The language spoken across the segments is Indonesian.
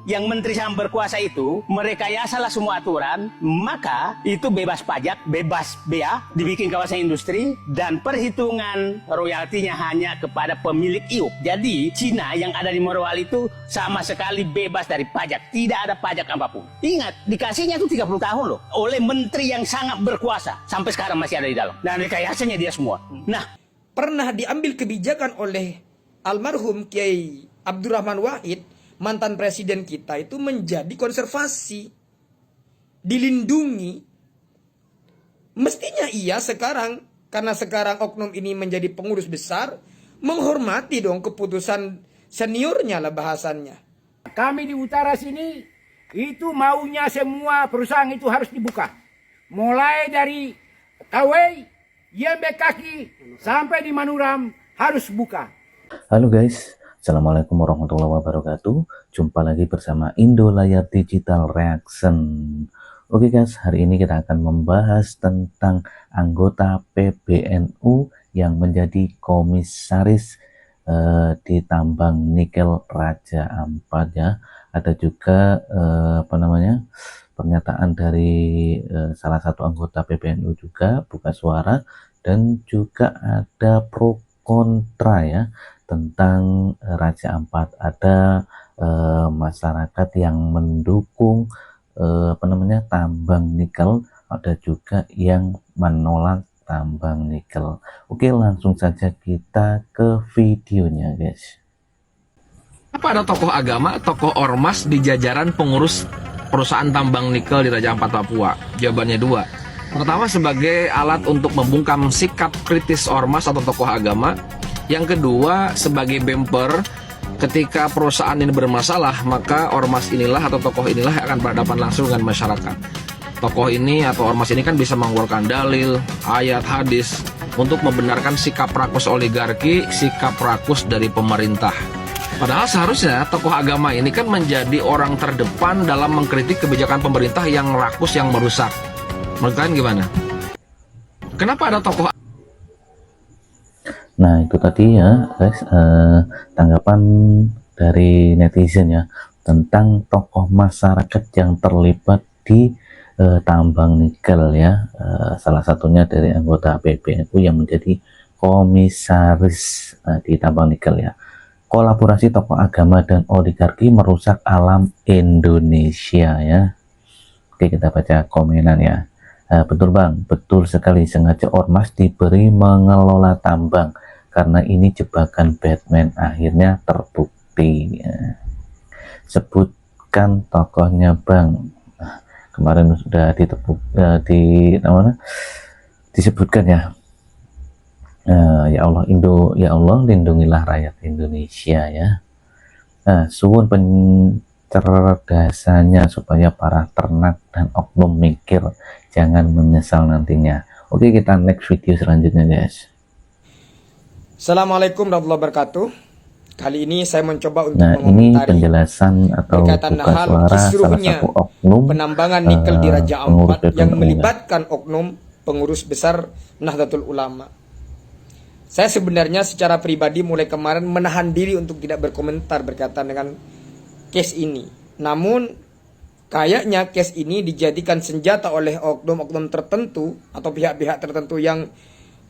Yang menteri yang berkuasa itu merekayasa semua aturan, maka itu bebas pajak, bebas bea, dibikin kawasan industri, dan perhitungan royaltinya hanya kepada pemilik IUP. Jadi Cina yang ada di Morowali itu sama sekali bebas dari pajak, tidak ada pajak apapun. Ingat, dikasihnya itu 30 tahun loh, oleh menteri yang sangat berkuasa, sampai sekarang masih ada di dalam, dan rekayasanya dia semua. Nah, pernah diambil kebijakan oleh almarhum Kiai Abdurrahman Wahid, mantan presiden kita, itu menjadi konservasi, dilindungi. Mestinya ia sekarang, karena sekarang oknum ini menjadi pengurus besar, menghormati dong keputusan seniornya lah bahasannya. Kami di utara sini itu maunya semua perusahaan itu harus dibuka. Mulai dari Kawai, Yembe Kaki sampai di Manuram harus buka. Halo guys, Assalamualaikum warahmatullahi wabarakatuh. Jumpa lagi bersama Indo Layar Digital Reaction. Oke guys, hari ini kita akan membahas tentang anggota PBNU yang menjadi komisaris di tambang nikel Raja Ampat ya. Ada juga pernyataan dari salah satu anggota PBNU juga buka suara, dan juga ada pro kontra ya tentang Raja Ampat. Ada masyarakat yang mendukung tambang nikel, ada juga yang menolak tambang nikel. Oke, langsung saja kita ke videonya guys. Apa ada tokoh agama, tokoh ormas di jajaran pengurus perusahaan tambang nikel di Raja Ampat, Papua? Jawabannya dua. Pertama, sebagai alat untuk membungkam sikap kritis ormas atau tokoh agama. Yang kedua, sebagai bumper ketika perusahaan ini bermasalah, maka ormas inilah atau tokoh inilah yang akan berhadapan langsung dengan masyarakat. Tokoh ini atau ormas ini kan bisa mengeluarkan dalil, ayat, hadis untuk membenarkan sikap rakus oligarki, sikap rakus dari pemerintah. Padahal seharusnya tokoh agama ini kan menjadi orang terdepan dalam mengkritik kebijakan pemerintah yang rakus, yang merusak. Menurut kalian gimana? Kenapa ada tokoh? Nah itu tadi ya guys, tanggapan dari netizen ya tentang tokoh masyarakat yang terlibat di tambang nikel ya, salah satunya dari anggota PBNU yang menjadi komisaris di tambang nikel ya. Kolaborasi tokoh agama dan oligarki merusak alam Indonesia ya. Oke, kita baca komenan ya. Betul bang, betul sekali, sengaja ormas diberi mengelola tambang karena ini jebakan Batman, akhirnya terbukti ya. Sebutkan tokohnya bang. Kemarin sudah disebutkan ya. Ya Allah ya Allah, lindungilah rakyat Indonesia ya. Suwun pencerdasannya supaya para ternak dan oknum mikir, jangan menyesal nantinya. Oke, kita next video selanjutnya guys. Assalamualaikum warahmatullahi wabarakatuh. Kali ini saya mencoba untuk ini penjelasan atau buka suara salah satu oknum penambangan nikel di Raja Ampat yang PBNU melibatkan oknum pengurus besar Nahdlatul Ulama. Saya sebenarnya secara pribadi mulai kemarin menahan diri untuk tidak berkomentar berkaitan dengan case ini. Namun kayaknya case ini dijadikan senjata oleh oknum-oknum tertentu atau pihak-pihak tertentu yang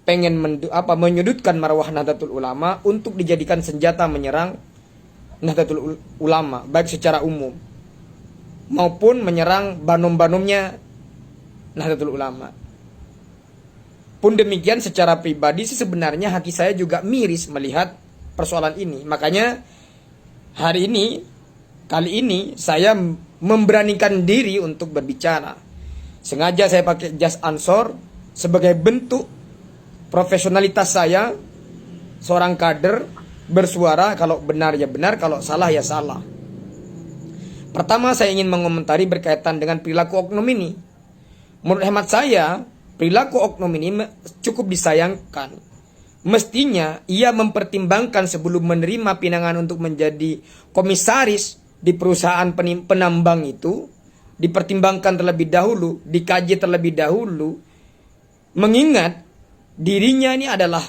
pengen menyudutkan marwah Nahdlatul Ulama untuk dijadikan senjata menyerang Nahdlatul Ulama, baik secara umum maupun menyerang banom-banomnya Nahdlatul Ulama. Pun demikian, secara pribadi sih sebenarnya hati saya juga miris melihat persoalan ini. Makanya kali ini saya memberanikan diri untuk berbicara. Sengaja saya pakai jas ansor sebagai bentuk profesionalitas saya, seorang kader, bersuara kalau benar ya benar, kalau salah ya salah. Pertama, saya ingin mengomentari berkaitan dengan perilaku oknum ini. Menurut hemat saya, perilaku oknum ini cukup disayangkan. Mestinya ia mempertimbangkan sebelum menerima pinangan untuk menjadi komisaris di perusahaan penambang itu, dipertimbangkan terlebih dahulu, dikaji terlebih dahulu, mengingat dirinya ini adalah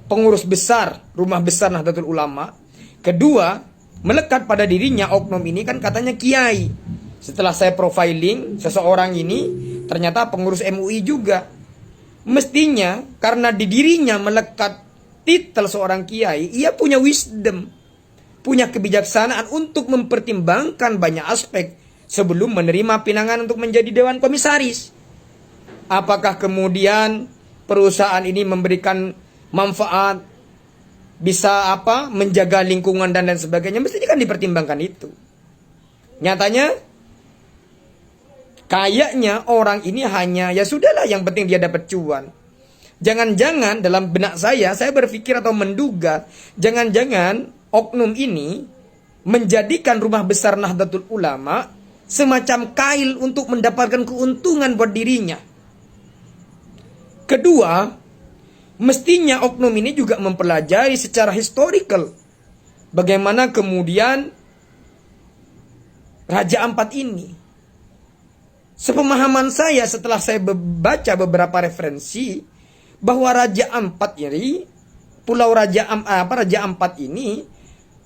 pengurus besar Rumah Besar Nahdlatul Ulama. Kedua, melekat pada dirinya oknum ini kan katanya kiai. Setelah saya profiling seseorang ini ternyata pengurus MUI juga. Mestinya karena di dirinya melekat titel seorang kiai, ia punya wisdom, punya kebijaksanaan untuk mempertimbangkan banyak aspek sebelum menerima pinangan untuk menjadi dewan komisaris. Apakah kemudian perusahaan ini memberikan manfaat, bisa menjaga lingkungan dan lain sebagainya, mestinya kan dipertimbangkan itu. Nyatanya kayaknya orang ini hanya ya sudahlah, yang penting dia dapat cuan. Jangan-jangan dalam benak saya berpikir atau menduga, jangan-jangan oknum ini menjadikan rumah besar Nahdlatul Ulama semacam kail untuk mendapatkan keuntungan buat dirinya. Kedua, mestinya oknum ini juga mempelajari secara historical bagaimana kemudian Raja Ampat ini. Sepemahaman saya setelah saya baca beberapa referensi bahwa Raja Ampat ini, Pulau Raja Ampat ini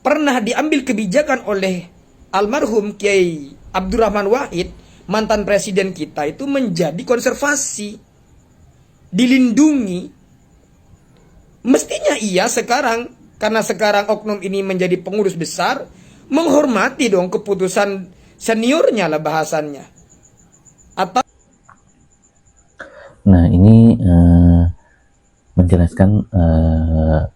pernah diambil kebijakan oleh almarhum Kiai Abdurrahman Wahid, mantan presiden kita, itu menjadi konservasi, dilindungi. Mestinya ia sekarang, karena sekarang oknum ini menjadi pengurus besar, menghormati dong keputusan seniornya lah bahasannya. Atau Nah, ini menjelaskan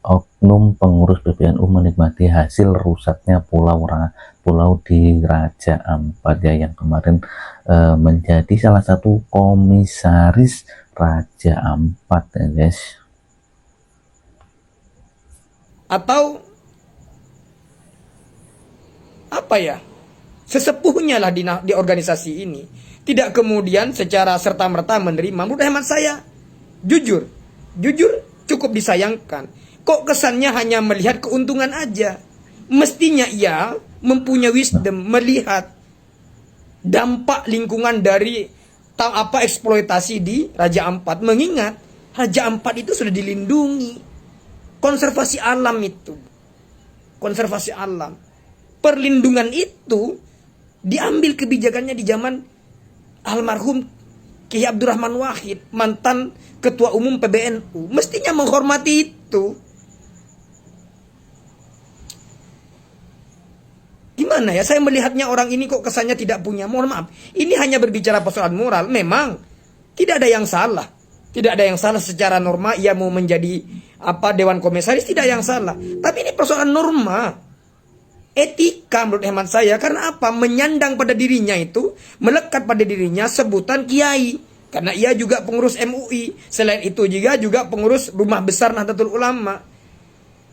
oknum pengurus PBNU menikmati hasil rusaknya pulau di Raja Ampat ya, yang kemarin menjadi salah satu komisaris Raja Ampat ya guys. Atau sesepuhnya lah di organisasi ini tidak kemudian secara serta-merta menerima. Menurut hemat saya, jujur cukup disayangkan. Kok kesannya hanya melihat keuntungan aja? Mestinya ia mempunyai wisdom, melihat dampak lingkungan dari eksploitasi di Raja Ampat. Mengingat Raja Ampat itu sudah dilindungi, konservasi alam itu, konservasi alam. Perlindungan itu diambil kebijakannya di zaman almarhum Kiai Abdurrahman Wahid, mantan Ketua Umum PBNU. Mestinya menghormati itu. Gimana ya, saya melihatnya orang ini kok kesannya tidak punya, mohon maaf, ini hanya berbicara persoalan moral. Memang tidak ada yang salah, tidak ada yang salah secara norma. Ia mau menjadi dewan komisaris, tidak yang salah. Tapi ini persoalan norma, etika menurut hemat saya. Karena menyandang pada dirinya itu, melekat pada dirinya sebutan kiai, karena ia juga pengurus MUI. Selain itu juga pengurus Rumah Besar Nahdlatul Ulama.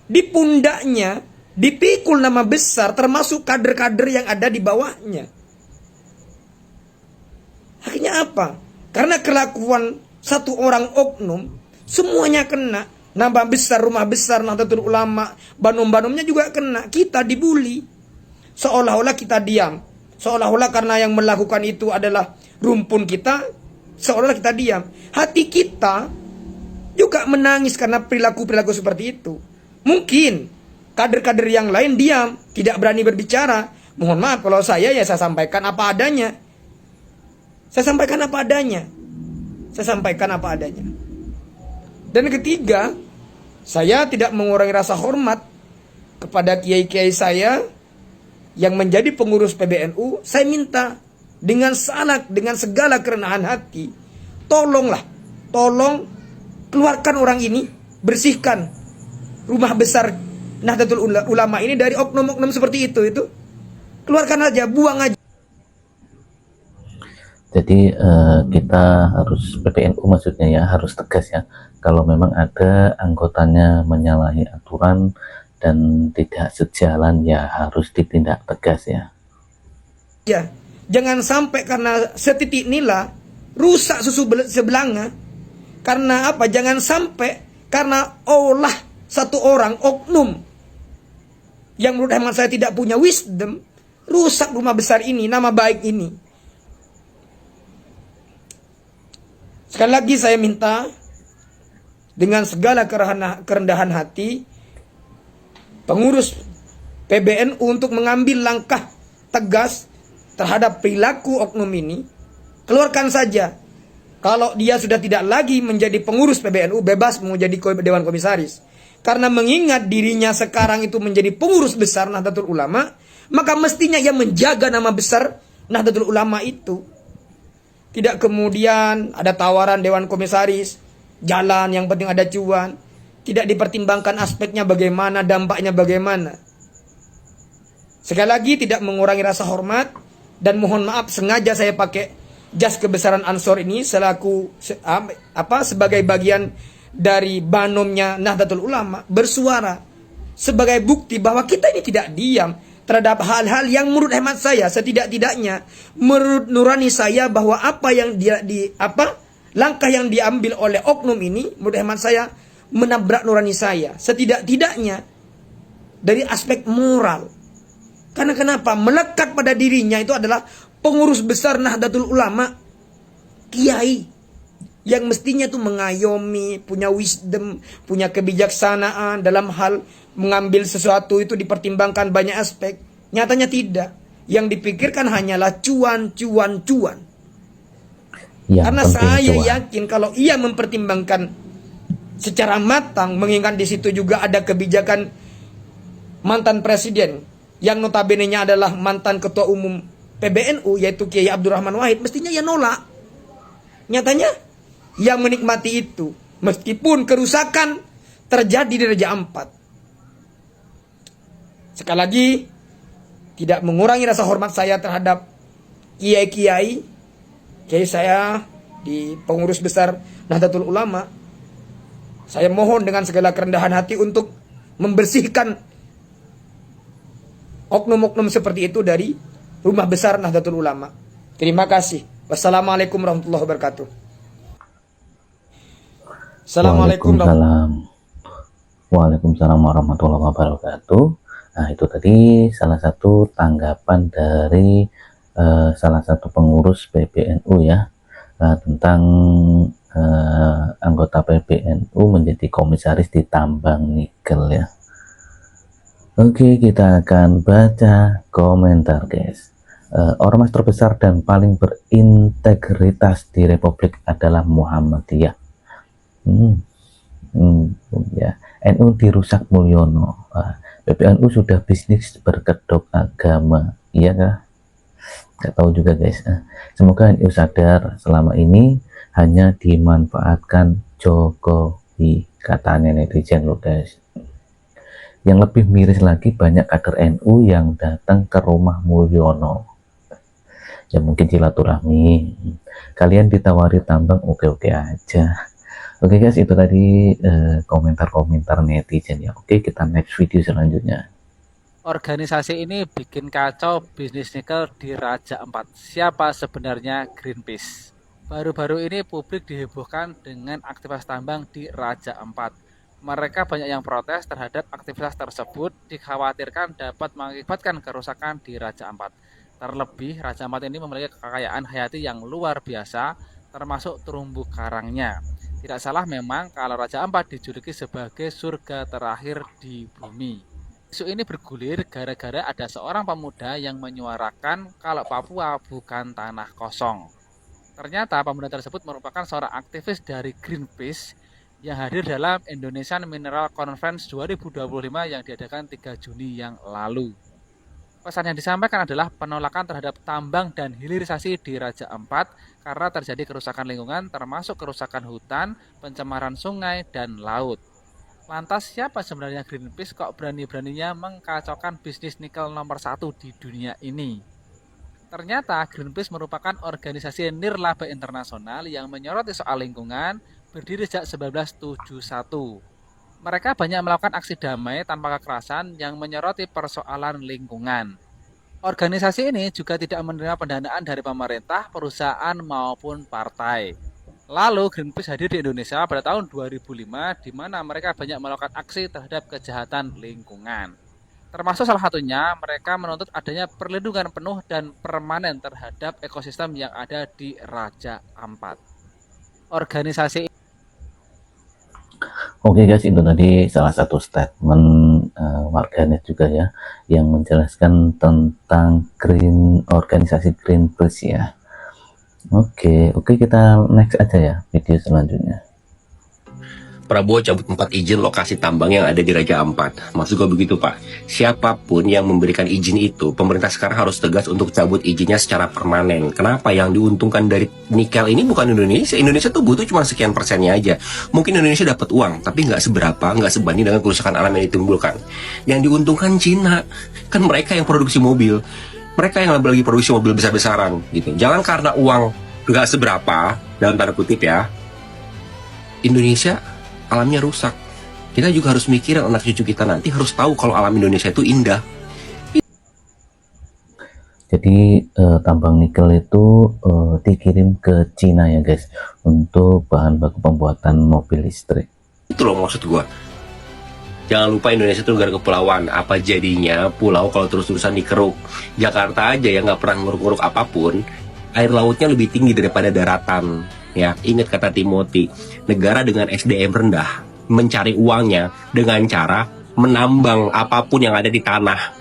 Di pundaknya dipikul nama besar, termasuk kader-kader yang ada di bawahnya. Akhirnya apa? Karena kelakuan satu orang oknum, semuanya kena. Nama besar, Rumah Besar Nahdlatul Ulama, banom-banomnya juga kena. Kita dibully, seolah-olah kita diam, seolah-olah karena yang melakukan itu adalah rumpun kita, seolah-olah kita diam. Hati kita juga menangis karena perilaku-perilaku seperti itu. Mungkin kader-kader yang lain diam, tidak berani berbicara. Mohon maaf kalau saya sampaikan apa adanya. Saya sampaikan apa adanya. Dan ketiga, saya tidak mengurangi rasa hormat kepada kiai-kiai saya yang menjadi pengurus PBNU. Saya minta dengan segala kerenahan hati, tolong keluarkan orang ini, bersihkan Rumah Besar Nahdlatul Ulama ini dari oknum-oknum seperti itu. Keluarkan aja, buang aja. Jadi kita harus, PBNU maksudnya ya, harus tegas ya. Kalau memang ada anggotanya menyalahi aturan dan tidak sejalan, ya harus ditindak tegas ya. Ya, jangan sampai karena setitik nila rusak susu sebelanga. Karena Jangan sampai karena olah satu orang oknum yang menurut hemat saya tidak punya wisdom, rusak rumah besar ini, nama baik ini. Sekali lagi saya minta dengan segala kerendahan hati, pengurus PBNU untuk mengambil langkah tegas terhadap perilaku oknum ini, keluarkan saja. Kalau dia sudah tidak lagi menjadi pengurus PBNU, bebas mau jadi Dewan Komisaris. Karena mengingat dirinya sekarang itu menjadi pengurus besar Nahdlatul Ulama, maka mestinya ia menjaga nama besar Nahdlatul Ulama itu. Tidak kemudian ada tawaran Dewan Komisaris, jalan yang penting ada cuan. Tidak dipertimbangkan aspeknya bagaimana, dampaknya bagaimana. Sekali lagi tidak mengurangi rasa hormat, dan mohon maaf sengaja saya pakai jas kebesaran Ansor ini selaku sebagai bagian dari banomnya Nahdlatul Ulama, bersuara sebagai bukti bahwa kita ini tidak diam terhadap hal-hal yang menurut hemat saya, setidak-tidaknya menurut nurani saya, bahwa apa yang langkah yang diambil oleh oknum ini menurut hemat saya menabrak nurani saya, setidak-tidaknya dari aspek moral. Karena kenapa? Melekat pada dirinya itu adalah pengurus besar Nahdlatul Ulama, kiai yang mestinya itu mengayomi, punya wisdom, punya kebijaksanaan dalam hal mengambil sesuatu itu dipertimbangkan banyak aspek. Nyatanya tidak. Yang dipikirkan hanyalah cuan. Karena saya yakin kalau ia mempertimbangkan secara matang, mengingat di situ juga ada kebijakan mantan presiden yang notabene-nya adalah mantan ketua umum PBNU, yaitu Kiai Abdurrahman Wahid, mestinya ia nolak. Nyatanya ia menikmati itu, meskipun kerusakan terjadi di Raja Ampat. Sekali lagi, tidak mengurangi rasa hormat saya terhadap kiai saya di pengurus besar Nahdlatul Ulama. Saya mohon dengan segala kerendahan hati untuk membersihkan oknum-oknum seperti itu dari rumah besar Nahdlatul Ulama. Terima kasih. Wassalamualaikum warahmatullahi wabarakatuh. Assalamualaikum. Waalaikumsalam warahmatullahi wabarakatuh. Nah, itu tadi salah satu tanggapan dari salah satu pengurus PBNU ya, tentang anggota PBNU menjadi komisaris di tambang nikel ya. Oke, kita akan baca komentar guys. Ormas terbesar dan paling berintegritas di Republik adalah Muhammadiyah. Ya. NU dirusak Mulyono. PBNU sudah bisnis berkedok agama. Iya kah? Gak tahu juga guys. Semoga NU sadar selama ini hanya dimanfaatkan Jokowi, katanya netizen loh guys. Yang lebih miris lagi, banyak kader NU yang datang ke rumah Mulyono. Ya mungkin silaturahmi. Kalian ditawari tambang oke-oke aja. Oke guys, itu tadi komentar-komentar netizen ya. Oke, kita next video selanjutnya. Organisasi ini bikin kacau bisnis nikel di Raja Ampat. Siapa sebenarnya Greenpeace? Baru-baru ini publik dihebohkan dengan aktivitas tambang di Raja Ampat. Mereka banyak yang protes terhadap aktivitas tersebut, dikhawatirkan dapat mengakibatkan kerusakan di Raja Ampat. Terlebih, Raja Ampat ini memiliki kekayaan hayati yang luar biasa, termasuk terumbu karangnya. Tidak salah memang kalau Raja Ampat dijuluki sebagai surga terakhir di bumi. Isu ini bergulir gara-gara ada seorang pemuda yang menyuarakan kalau Papua bukan tanah kosong. Ternyata pemuda tersebut merupakan seorang aktivis dari Greenpeace yang hadir dalam Indonesian Mineral Conference 2025 yang diadakan 3 Juni yang lalu. Pesan yang disampaikan adalah penolakan terhadap tambang dan hilirisasi di Raja Ampat karena terjadi kerusakan lingkungan termasuk kerusakan hutan, pencemaran sungai, dan laut. Lantas siapa sebenarnya Greenpeace kok berani-beraninya mengkacaukan bisnis nikel nomor 1 di dunia ini? Ternyata Greenpeace merupakan organisasi nirlaba internasional yang menyoroti soal lingkungan, berdiri sejak 1971. Mereka banyak melakukan aksi damai tanpa kekerasan yang menyoroti persoalan lingkungan. Organisasi ini juga tidak menerima pendanaan dari pemerintah, perusahaan maupun partai. Lalu Greenpeace hadir di Indonesia pada tahun 2005 di mana mereka banyak melakukan aksi terhadap kejahatan lingkungan. Termasuk salah satunya mereka menuntut adanya perlindungan penuh dan permanen terhadap ekosistem yang ada di Raja Ampat. Organisasi Oke guys, itu tadi salah satu statement warganet juga ya, yang menjelaskan tentang organisasi Greenpeace ya. Oke, kita next aja ya video selanjutnya. Prabowo cabut 4 izin lokasi tambang yang ada di Raja Ampat. Maksud gue begitu Pak, siapapun yang memberikan izin itu, pemerintah sekarang harus tegas untuk cabut izinnya secara permanen. Kenapa? Yang diuntungkan dari nikel ini bukan Indonesia. Indonesia tuh butuh cuma sekian persennya aja. Mungkin Indonesia dapat uang, tapi nggak seberapa, nggak sebanding dengan kerusakan alam yang ditimbulkan. Yang diuntungkan Cina, kan mereka yang produksi mobil. Mereka yang lagi produksi mobil besar-besaran gitu. Jangan karena uang nggak seberapa, dalam tanda kutip ya, Indonesia alamnya rusak. Kita juga harus mikirin anak cucu kita nanti harus tahu kalau alam Indonesia itu indah. Jadi tambang nikel itu dikirim ke Cina ya guys, untuk bahan baku pembuatan mobil listrik. Itu loh maksud gua. Jangan lupa Indonesia itu negara kepulauan. Apa jadinya pulau kalau terus-terusan dikeruk? Jakarta aja yang nggak pernah nguruk-nguruk apapun, air lautnya lebih tinggi daripada daratan. Ya, ingat kata Timothy, negara dengan SDM rendah mencari uangnya dengan cara menambang apapun yang ada di tanah.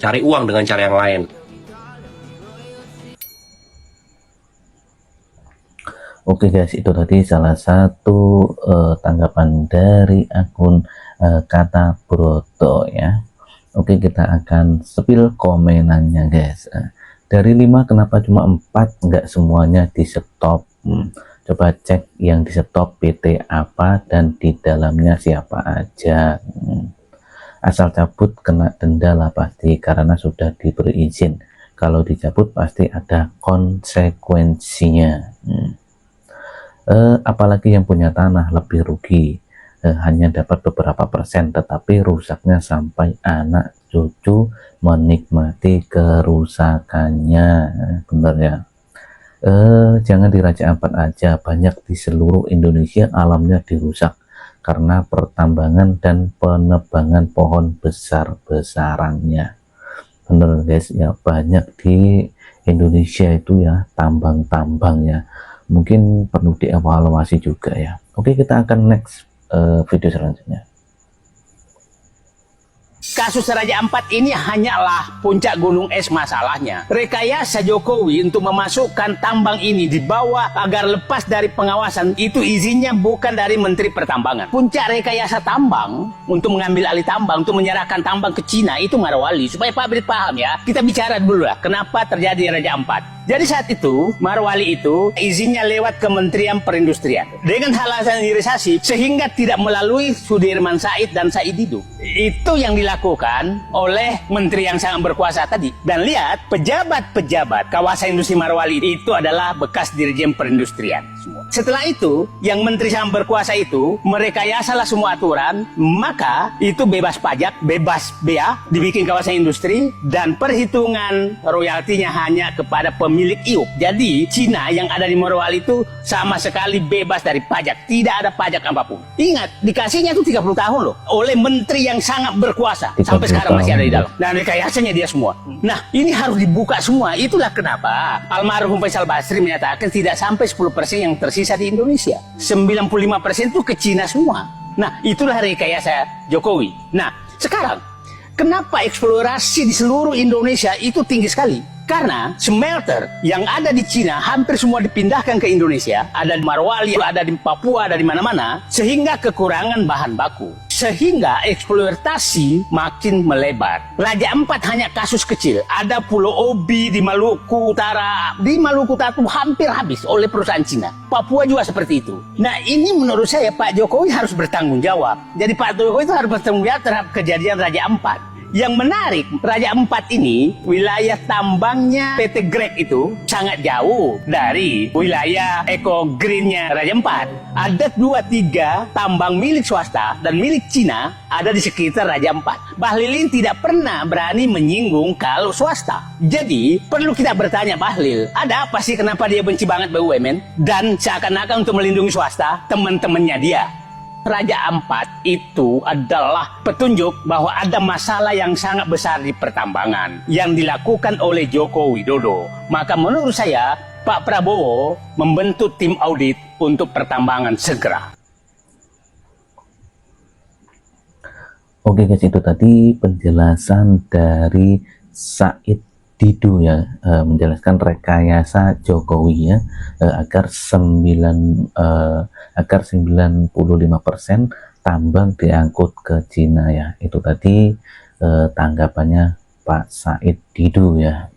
Cari uang dengan cara yang lain. Oke guys, itu tadi salah satu tanggapan dari akun Kata Broto ya. Oke, kita akan spill komenannya guys. Dari 5 kenapa cuma 4, nggak semuanya di stop? Coba cek yang di stop PT apa dan di dalamnya siapa aja. Asal cabut kena denda lah pasti, karena sudah diberi izin. Kalau dicabut pasti ada konsekuensinya. Apalagi yang punya tanah lebih rugi, hanya dapat beberapa persen, tetapi rusaknya sampai anak cucu menikmati kerusakannya. Bener ya. Jangan di Raja Ampat aja, banyak di seluruh Indonesia alamnya dirusak karena pertambangan dan penebangan pohon besar-besarannya. Bener guys ya, banyak di Indonesia itu ya tambang-tambangnya. Mungkin perlu dievaluasi juga ya. Oke, kita akan next video selanjutnya. Kasus Raja Ampat ini hanyalah puncak gunung es masalahnya. Rekayasa Jokowi untuk memasukkan tambang ini di bawah agar lepas dari pengawasan, itu izinnya bukan dari Menteri Pertambangan. Puncak rekayasa tambang untuk mengambil alih tambang, untuk menyerahkan tambang ke Cina, itu Marwali. Supaya publik paham ya, kita bicara dulu lah kenapa terjadi Raja Ampat. Jadi saat itu, Marwali itu izinnya lewat Kementerian Perindustrian dengan alasan hilirisasi, sehingga tidak melalui Sudirman Said dan Said Didu. Itu yang dilakukan oleh menteri yang sangat berkuasa tadi. Dan lihat, pejabat-pejabat kawasan industri Marwali itu adalah bekas Dirjen Perindustrian semua. Setelah itu, yang menteri sangat berkuasa itu merekayasalah semua aturan, maka itu bebas pajak, bebas bea, dibikin kawasan industri, dan perhitungan royaltinya hanya kepada pemilik IUP. Jadi Cina yang ada di Morowali itu sama sekali bebas dari pajak, tidak ada pajak apapun. Ingat, dikasihnya itu 30 tahun loh, oleh menteri yang sangat berkuasa, sampai sekarang masih ada di dalam. Dan rekayasanya dia semua. Nah, ini harus dibuka semua. Itulah kenapa almarhum Faisal Basri menyatakan tidak sampai 10% yang tersisa di Indonesia. 95% itu ke Cina semua. Nah, itulah rekayasa Jokowi. Nah, sekarang kenapa eksplorasi di seluruh Indonesia itu tinggi sekali? Karena smelter yang ada di Cina hampir semua dipindahkan ke Indonesia. Ada di Marwali, ada di Papua, ada di mana-mana. Sehingga kekurangan bahan baku. Sehingga eksploitasi makin melebar. Raja Ampat hanya kasus kecil. Ada Pulau Obi di Maluku Utara. Di Maluku Utara itu hampir habis oleh perusahaan Cina. Papua juga seperti itu. Nah, ini menurut saya Pak Jokowi harus bertanggung jawab. Jadi Pak Jokowi itu harus bertanggung jawab terhadap kejadian Raja Ampat. Yang menarik, Raja Ampat ini, wilayah tambangnya PT Greg itu sangat jauh dari wilayah Eco Green-nya Raja Ampat. Ada 2-3 tambang milik swasta dan milik Cina ada di sekitar Raja Ampat. Bahlil ini tidak pernah berani menyinggung kalau swasta. Jadi, perlu kita bertanya Bahlil, ada apa sih kenapa dia benci banget BUMN? Dan seakan-akan untuk melindungi swasta, teman-temannya dia. Raja Ampat itu adalah petunjuk bahwa ada masalah yang sangat besar di pertambangan yang dilakukan oleh Joko Widodo. Maka menurut saya Pak Prabowo membentuk tim audit untuk pertambangan segera. Oke guys, itu tadi penjelasan dari Said Didu ya, menjelaskan rekayasa Jokowi ya, agar 95% tambang diangkut ke Cina ya. Itu tadi tanggapannya Pak Said Didu ya.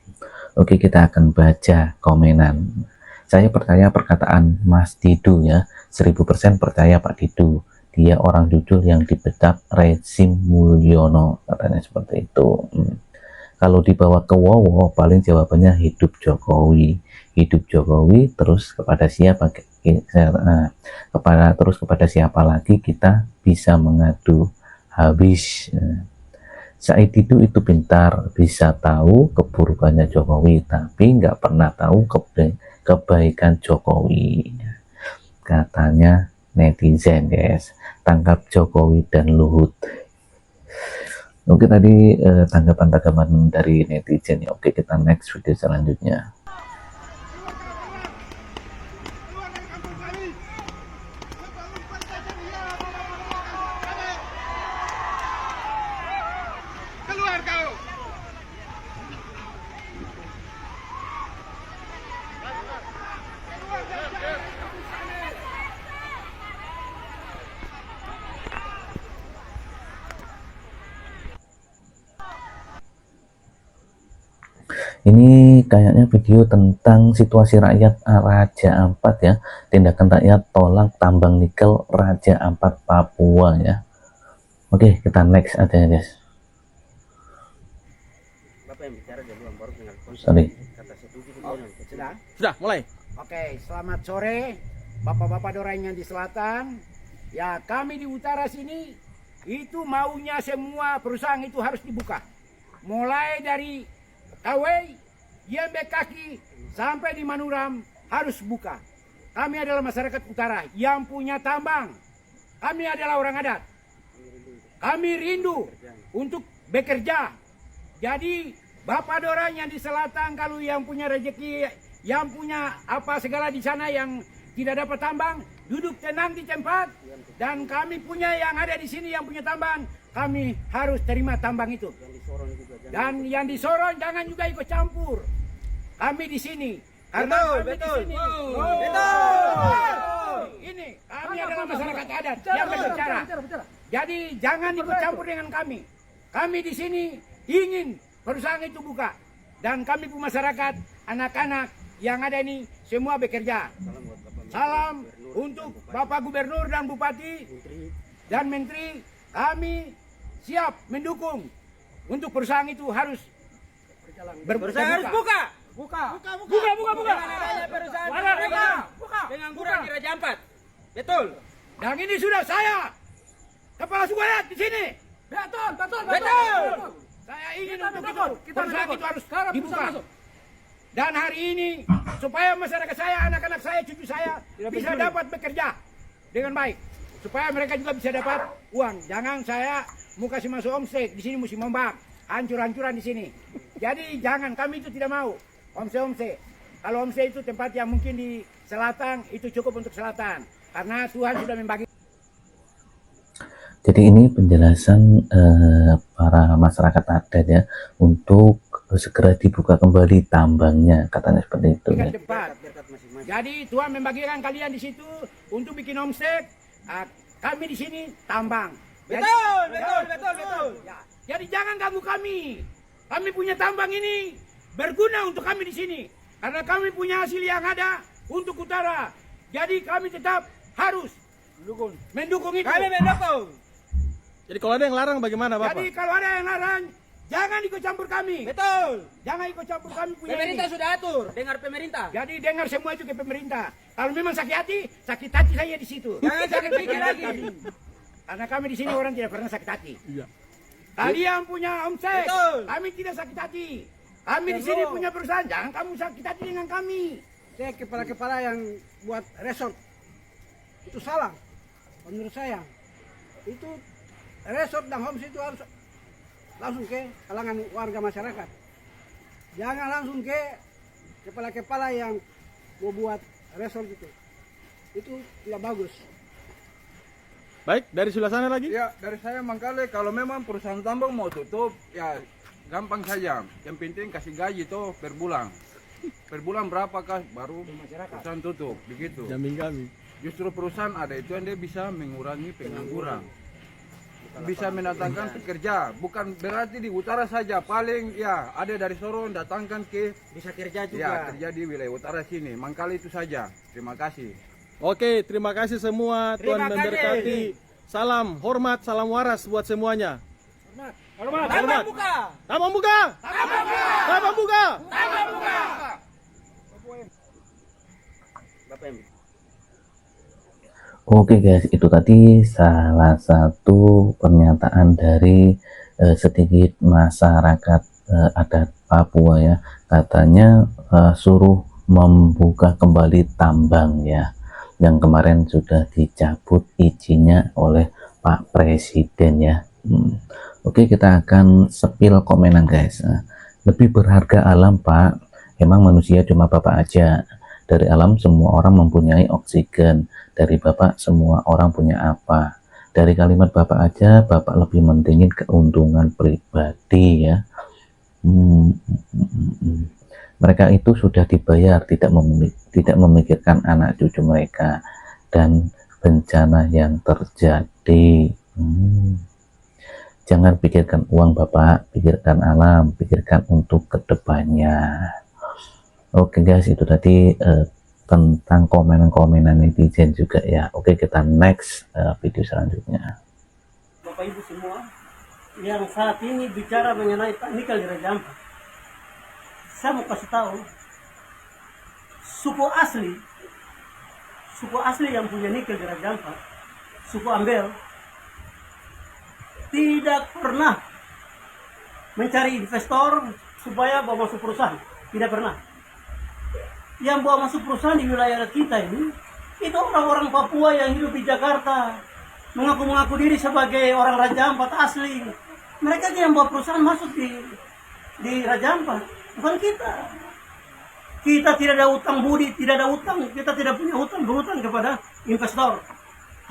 Oke, kita akan baca komenan. Saya percaya perkataan Mas Didu ya, 1000% percaya Pak Didu. Dia orang jujur yang dibedak rezim Mulyono, katanya seperti itu. Kalau dibawa ke Wowo, paling jawabannya hidup Jokowi. Hidup Jokowi, terus kepada siapa? Kepada siapa lagi kita bisa mengadu? Habis. Said itu pintar, bisa tahu keburukannya Jokowi, tapi nggak pernah tahu kebaikan Jokowi. Katanya netizen guys, tangkap Jokowi dan Luhut. Oke, tadi tanggapan dari netizen ya. Oke, kita next video selanjutnya. Ini kayaknya video tentang situasi rakyat Raja Ampat ya, tindakan rakyat tolak tambang nikel Raja Ampat Papua ya. Oke, kita next aja ya guys. Sorry. Sudah mulai. Oke, selamat sore Bapak-bapak Doreng yang di selatan. Ya, kami di utara sini itu maunya semua perusahaan itu harus dibuka. Mulai dari Kawei, Yembe Kaki sampai di Manuram harus buka. Kami adalah masyarakat utara yang punya tambang. Kami adalah orang adat. Kami rindu untuk bekerja. Jadi Bapak Dorang yang di selatan, kalau yang punya rezeki, yang punya apa segala di sana yang tidak dapat tambang, duduk tenang di tempat. Dan kami punya yang ada di sini yang punya tambang, kami harus terima tambang itu. Dan yang di Sorong jangan juga ikut campur. Kami di sini. Karena kami di sini. Ini kami adalah masyarakat adat yang berbicara. Jadi jangan ikut campur dengan kami. Kami di sini ingin perusahaan itu buka. Dan kami pun masyarakat, anak-anak yang ada ini semua bekerja. Salam untuk Bapak Gubernur dan Bupati dan Menteri. Kami siap mendukung untuk perusahaan itu harus buka. Buka. Dengan kurang di Raja Ampat. Betul. Dan ini sudah saya kepala suku adat di sini. Betul. Saya ingin untuk itu perusahaan itu harus dibuka. Dan hari ini supaya masyarakat saya, anak-anak saya, cucu saya bisa dapat bekerja dengan baik. Supaya mereka juga bisa dapat uang. Jangan saya mau kasih masuk omset di sini mesti membak, hancur-hancuran di sini. Jadi jangan, kami itu tidak mau omset. Kalau omset itu tempat yang mungkin di selatan itu cukup untuk selatan, karena Tuhan sudah membagi. Jadi ini penjelasan para masyarakat adat ya, untuk segera dibuka kembali tambangnya, katanya seperti itu ya. Jadi Tuhan membagikan kalian di situ untuk bikin omset. Kami di sini tambang. Betul. Ya. Jadi jangan ganggu kami. Kami punya tambang ini berguna untuk kami di sini. Karena kami punya hasil yang ada untuk utara. Jadi kami tetap harus mendukung itu. Kami mendukung. Jadi kalau ada yang larang bagaimana Bapak? Jadi kalau ada yang larang, jangan ikut campur kami. Betul. Jangan ikut campur kami punya pemerintah ini. Sudah atur, dengar pemerintah. Jadi dengar semua itu ke pemerintah. Kalau memang sakit hati saya di situ. Jangan sakit pikir lagi. Karena kami di sini orang tidak pernah sakit hati. Iya. Kalian punya omset, kami tidak sakit hati. Kami di sini punya perusahaan, jangan kamu sakit hati dengan kami. Saya kepala-kepala yang buat resort itu salah. Menurut saya itu resort dan homestay itu harus langsung ke kalangan warga masyarakat. Jangan langsung ke kepala-kepala yang mau buat resort itu. Itu tidak bagus. Baik, dari sebelah sana lagi. Ya, dari saya Mangkale, kalau memang perusahaan tambang mau tutup, ya gampang saja. Yang penting kasih gaji tuh per bulan. Per bulan berapa kah baru perusahaan tutup, begitu. Jamin kami. Justru perusahaan ada itu yang dia bisa mengurangi pengangguran. Bisa mendatangkan pekerja, bukan berarti di utara saja. Paling ya ada dari Sorong datangkan ke Bisa kerja juga. ya kerja di wilayah utara sini. Mangkali itu saja. Terima kasih. Oke, terima kasih semua. Tuhan Terima kasih. memberkati. Salam hormat, salam waras buat semuanya. Hormat. Hormat. Tambang buka. Tambang buka. Oke guys, itu tadi salah satu pernyataan dari sedikit masyarakat adat Papua ya. Katanya suruh membuka kembali tambang ya, yang kemarin sudah dicabut izinnya oleh Pak Presiden ya. Oke, kita akan sepil komenan guys. Lebih berharga alam Pak, emang manusia cuma Bapak aja. Dari alam semua orang mempunyai oksigen. Dari Bapak semua orang punya apa? Dari kalimat Bapak aja Bapak lebih mentingin keuntungan pribadi ya. Mereka itu sudah dibayar, tidak memikirkan anak cucu mereka dan bencana yang terjadi. Jangan pikirkan uang Bapak, pikirkan alam, pikirkan untuk kedepannya. Oke guys, itu tadi tentang komenan-komenan netizen juga ya. Oke, kita next video selanjutnya. Bapak Ibu semua yang saat ini bicara mengenai Pak Nikel di Raja Ampat, saya mau kasih tahu suku asli yang punya nikel di Raja Ampat, suku Ambel, tidak pernah mencari investor supaya bawa masuk perusahaan, tidak pernah. Yang bawa masuk perusahaan di wilayah kita ini itu orang-orang Papua yang hidup di Jakarta, mengaku diri sebagai orang Raja Ampat asli. Mereka yang bawa perusahaan masuk di Raja Ampat, bukan kita. Kita tidak ada utang budi, tidak ada utang, kita tidak punya berutang kepada investor.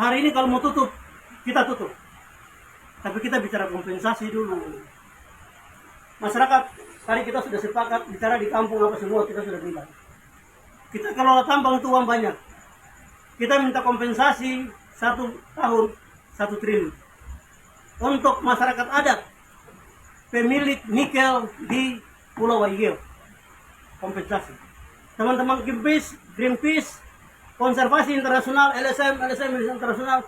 Hari ini kalau mau tutup, kita tutup. Tapi kita bicara kompensasi dulu. Masyarakat, tadi kita sudah sepakat bicara di kampung apa semua kita sudah bilang. Kita kelola tambang itu uang banyak. Kita minta kompensasi 1 tahun 1 triliun. Untuk masyarakat adat, pemilik nikel di Pulau Waigeo. Kompensasi. Teman-teman Greenpeace, Konservasi Internasional, LSM Internasional,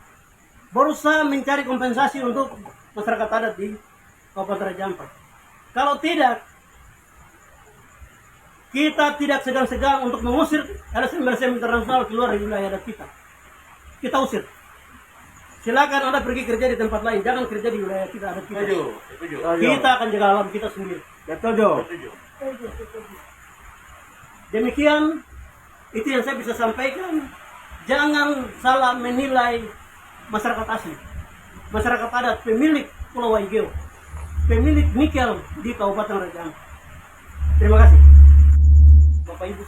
berusaha mencari kompensasi untuk masyarakat adat di Kabupaten Raja Ampat. Kalau tidak, kita tidak segan-segan untuk mengusir LSM Internasional keluar dari wilayah adat kita. Kita usir. Silakan Anda pergi kerja di tempat lain, jangan kerja di wilayah kita adat kita. Kita akan jaga alam kita sendiri. Demikian, itu yang saya bisa sampaikan. Jangan salah menilai masyarakat asli, masyarakat adat, pemilik Pulau Waigeo, pemilik nikel di Kabupaten Raja Ampat. Terima kasih. Bapak Ibu.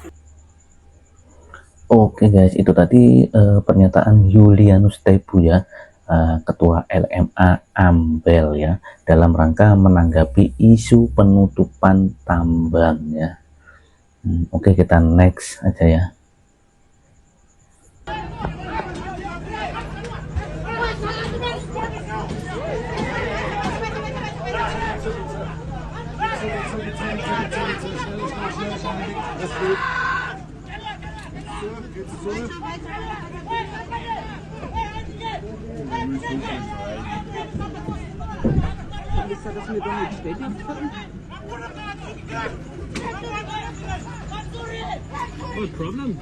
Oke guys, itu tadi pernyataan Julianus Tebu ya, Ketua LMA Ambel ya, dalam rangka menanggapi isu penutupan tambang ya. Oke, kita next aja ya. What problem?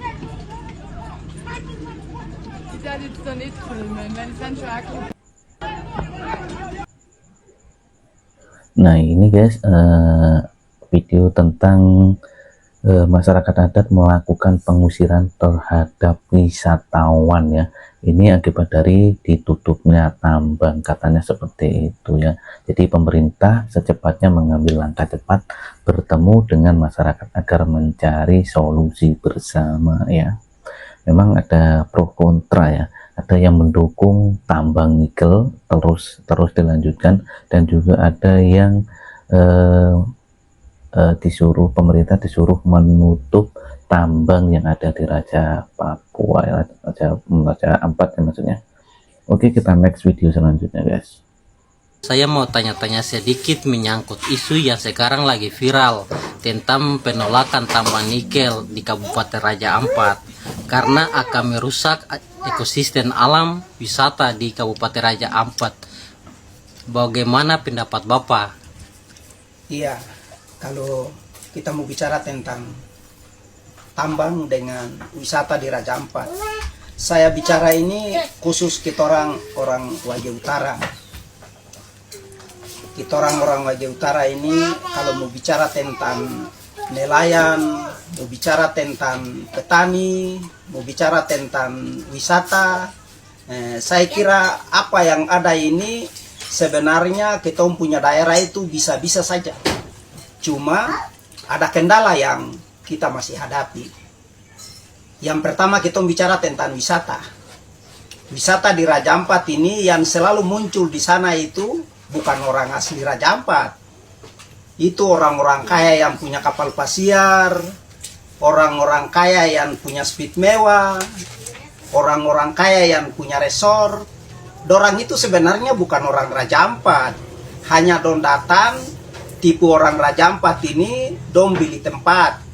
Ich werde jetzt doch nicht filmen, wenn es dann schon anguckt. Nah ini guys, video tentang masyarakat adat melakukan pengusiran terhadap wisatawan ya. Ini akibat dari ditutupnya tambang, katanya seperti itu ya. Jadi pemerintah secepatnya mengambil langkah cepat bertemu dengan masyarakat agar mencari solusi bersama ya. Memang ada pro kontra ya, ada yang mendukung tambang nikel terus dilanjutkan, dan juga ada yang pemerintah disuruh menutup tambang yang ada di Raja Papua ya, Raja Ampat ya maksudnya. Oke, kita next video selanjutnya guys. Saya mau tanya-tanya sedikit menyangkut isu yang sekarang lagi viral tentang penolakan tambang nikel di Kabupaten Raja Ampat karena akan merusak ekosistem alam wisata di Kabupaten Raja Ampat. Bagaimana pendapat Bapak? Iya, kalau kita mau bicara tentang tambang dengan wisata di Raja Ampat, saya bicara ini khusus kita orang Wajah Utara. Kita orang Wajah Utara ini kalau mau bicara tentang nelayan, mau bicara tentang petani, mau bicara tentang wisata, saya kira apa yang ada ini sebenarnya kita punya daerah itu bisa-bisa saja. Cuma ada kendala yang kita masih hadapi. Yang pertama kita bicara tentang wisata. Wisata di Raja Ampat ini yang selalu muncul di sana itu bukan orang asli Raja Ampat. Itu orang-orang kaya yang punya kapal pesiar, orang-orang kaya yang punya speed mewah, orang-orang kaya yang punya resort. Dorang itu sebenarnya bukan orang Raja Ampat. Hanya don datang, tipu orang Raja Ampat ini, don beli tempat.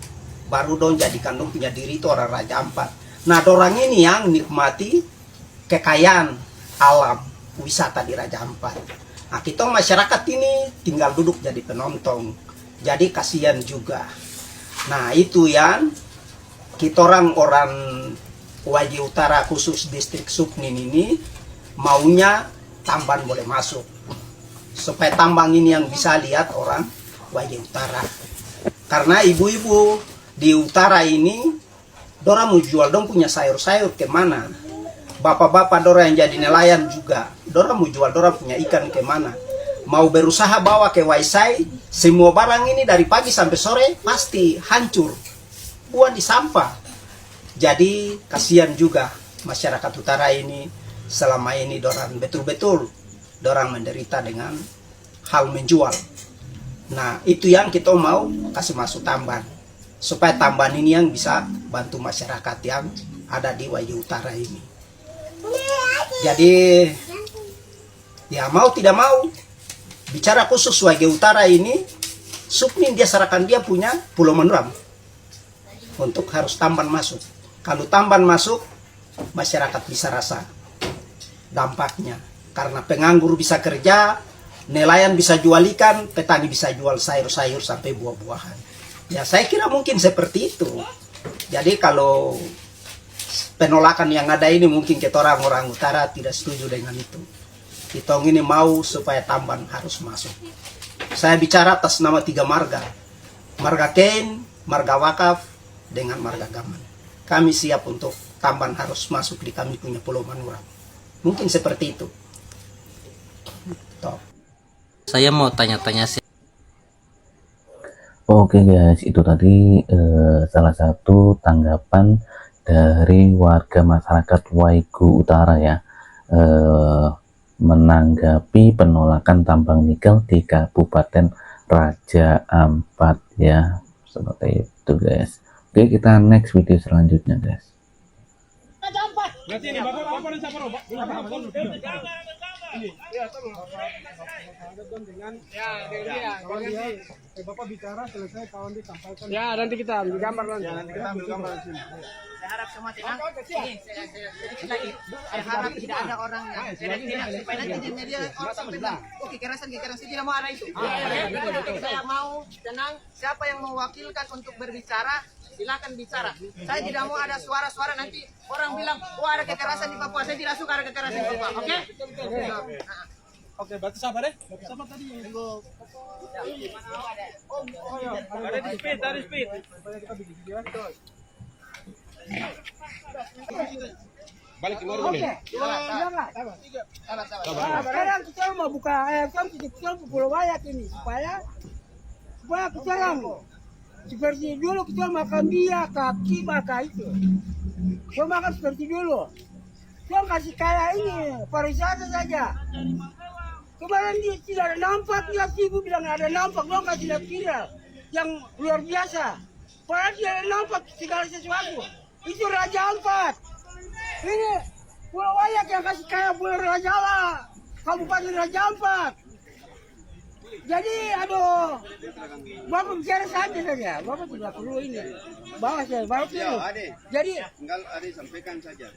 Baru don jadikan don punya diri itu orang Raja Ampat. Nah, dorang ini yang nikmati kekayaan alam wisata di Raja Ampat. Nah, kita masyarakat ini tinggal duduk jadi penonton. Jadi kasihan juga. Nah, itu yang kita orang Wajah Utara khusus distrik Supnin ini maunya tambang boleh masuk. Supaya tambang ini yang bisa lihat orang Wajah Utara. Karena ibu-ibu di utara ini dorang mau jual dong punya sayur-sayur kemana. Bapak-bapak dorang yang jadi nelayan juga, dorang mau jual dorang punya ikan kemana. Mau berusaha bawa ke Waisai, semua barang ini dari pagi sampai sore pasti hancur, buang di sampah. Jadi kasihan juga masyarakat utara ini, selama ini dorang betul-betul dorang menderita dengan hal menjual. Nah, itu yang kita mau kasih masuk tambang, supaya tambang ini yang bisa bantu masyarakat yang ada di Wajah Utara ini. Jadi ya mau tidak mau bicara khusus Wajah Utara ini, Supnin dia serahkan dia punya Pulau Manuram untuk harus tambang masuk. Kalau tambang masuk, masyarakat bisa rasa dampaknya. Karena penganggur bisa kerja, nelayan bisa jual ikan, petani bisa jual sayur-sayur sampai buah-buahan. Ya saya kira mungkin seperti itu. Jadi kalau penolakan yang ada ini mungkin kita orang utara tidak setuju dengan itu. Kita ini mau supaya tambang harus masuk. Saya bicara atas nama 3 marga. Marga Ken, marga Wakaf, dengan marga Gaman. Kami siap untuk tambang harus masuk di kami punya Pulau Manuram. Mungkin seperti itu. Toh. Saya mau tanya-tanya sih. Oke guys, itu tadi salah satu tanggapan dari warga masyarakat Waigu Utara ya, menanggapi penolakan tambang nikel di Kabupaten Raja Ampat ya, seperti itu guys. Oke, kita next video selanjutnya guys. Bapak bicara selesai kawan disampaikan. Ya, nanti kita ambil gambar nanti. Kita ambil gambar di sini. Saya harap semua tenang. Saya harap tidak ada orang yang supaya nanti di media orang sampai bilang, oh kekerasan tidak mau ada itu. Saya mau tenang. Siapa yang mewakilkan untuk berbicara, silakan bicara. Saya tidak mau ada suara-suara nanti orang bilang, oh ada kekerasan di Papua. Saya tidak suka ada kekerasan di Papua. Oke? Oke, berarti sabar ya. Sabar tadi. Tunggu. Ada di speed, ada di speed. Supaya kita bikin video terus. Balik ke luar boleh. Sekarang kita mau buka kita Pulau Wayak ini supaya kita seperti dulu kita makan dia kaki maka itu. Kita makan seperti dulu. Dia kasih kayak ini, pariwisata saja. Kemarin dia tidak ada nampak, dia ibu bilang ada nampak, dia kasih lihat viral yang luar biasa. Padahal dia ada nampak segala sesuatu. Itu Raja Ampat. Ini Pulau Wayak yang kasih kaya Pulau Raja Allah, Kabupaten Raja Ampat. Jadi aduh, Bapak bicara saja, Bapak tidak perlu ini. Bawa saya, Bapak perlu. Jadi tinggal Ade sampaikan saja.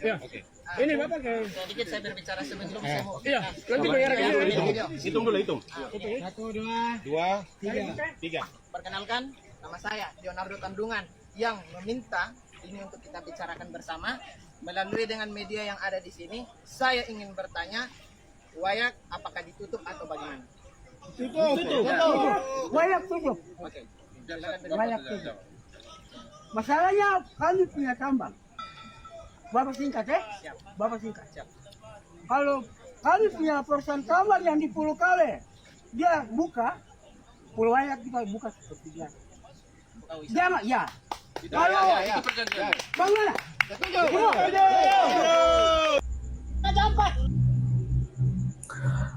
Ya. Oke. Ini Bapak kayak Sedikit saya berbicara sebelum saya mau. iya, nanti bayar Hitung dulu, hitung. 1, 2, 3. Perkenalkan, nama saya Leonardo Tandungan yang meminta ini untuk kita bicarakan bersama melalui dengan media yang ada di sini. Saya ingin bertanya, Wayak apakah ditutup atau bagaimana? tutup. Wayak tutup. Oke. Wayak tutup. Masalahnya kami punya tambang. Bapak singkat Bapak singkat. Kalau kami punya perusahaan tambang yang di Pulau Kale, dia buka, Pulau Wayak kita buka seperti biasa. Jangan, ya. Kalau bagaimana?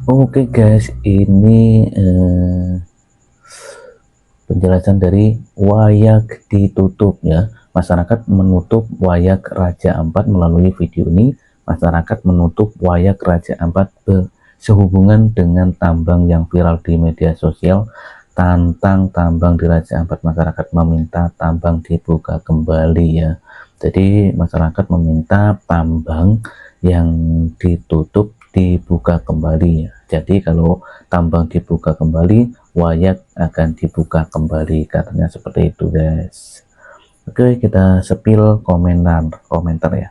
Oke guys, ini penjelasan dari Wayak ditutup ya. Masyarakat menutup Wayak Raja Ampat. Melalui video ini masyarakat menutup Wayak Raja Ampat sehubungan dengan tambang yang viral di media sosial. Tantang tambang di Raja Ampat, masyarakat meminta tambang dibuka kembali ya. Jadi masyarakat meminta tambang yang ditutup dibuka kembali ya. Jadi kalau tambang dibuka kembali, Wayak akan dibuka kembali, katanya seperti itu guys. Oke, kita sepil komentar ya.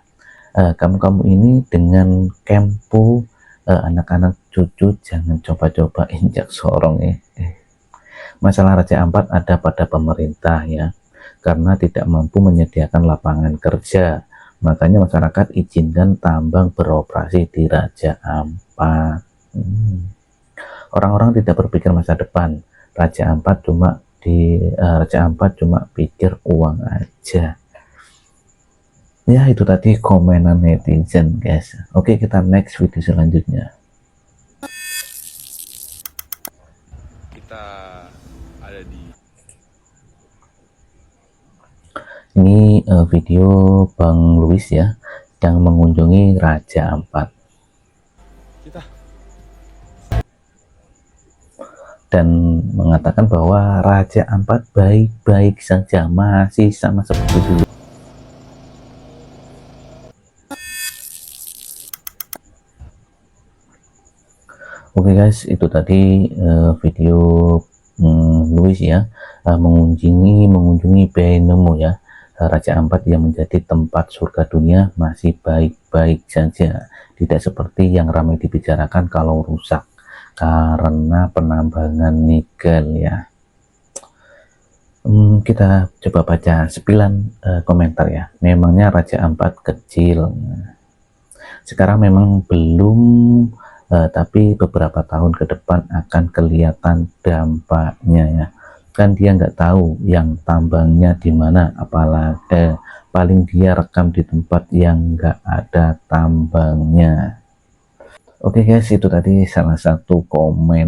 Kamu ini dengan kempu anak-anak cucu jangan coba-coba injak sorong ya. Masalah Raja Ampat ada pada pemerintah ya, karena tidak mampu menyediakan lapangan kerja. Makanya masyarakat izinkan tambang beroperasi di Raja Ampat. Orang-orang tidak berpikir masa depan. Raja Ampat cuma pikir uang aja. Ya, itu tadi komenan netizen guys. Oke, kita next video selanjutnya. Kita ada di Ini video Bang Luis ya, yang mengunjungi Raja Ampat. Dan mengatakan bahwa Raja Ampat baik-baik saja, masih sama seperti dulu. Oke guys, itu tadi video Luis ya, mengunjungi Benomo ya. Raja Ampat yang menjadi tempat surga dunia masih baik-baik saja, tidak seperti yang ramai dibicarakan kalau rusak karena penambangan nikel ya. Kita coba baca sepilan komentar ya. Memangnya Raja Ampat kecil, sekarang memang belum, tapi beberapa tahun ke depan akan kelihatan dampaknya ya. Kan dia nggak tahu yang tambangnya di mana, apalagi paling dia rekam di tempat yang nggak ada tambangnya. Oke guys, itu tadi salah satu komenan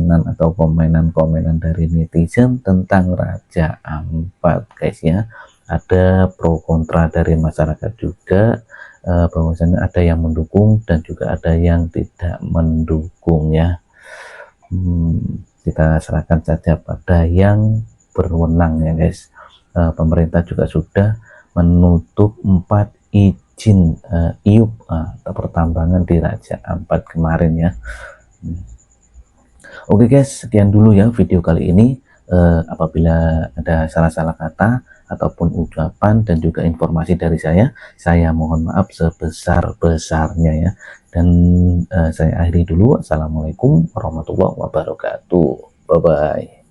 dari netizen tentang Raja Ampat guys ya. Ada pro kontra dari masyarakat juga, bahwasanya ada yang mendukung dan juga ada yang tidak mendukung ya. Kita serahkan saja pada yang berwenang ya guys. Pemerintah juga sudah menutup 4 izin IUP atau pertambangan di Raja Ampat kemarin ya. Oke guys, sekian dulu ya video kali ini. Apabila ada salah-salah kata ataupun ucapan dan juga informasi dari saya mohon maaf sebesar-besarnya ya. Dan saya akhiri dulu. Assalamualaikum warahmatullahi wabarakatuh. Bye bye.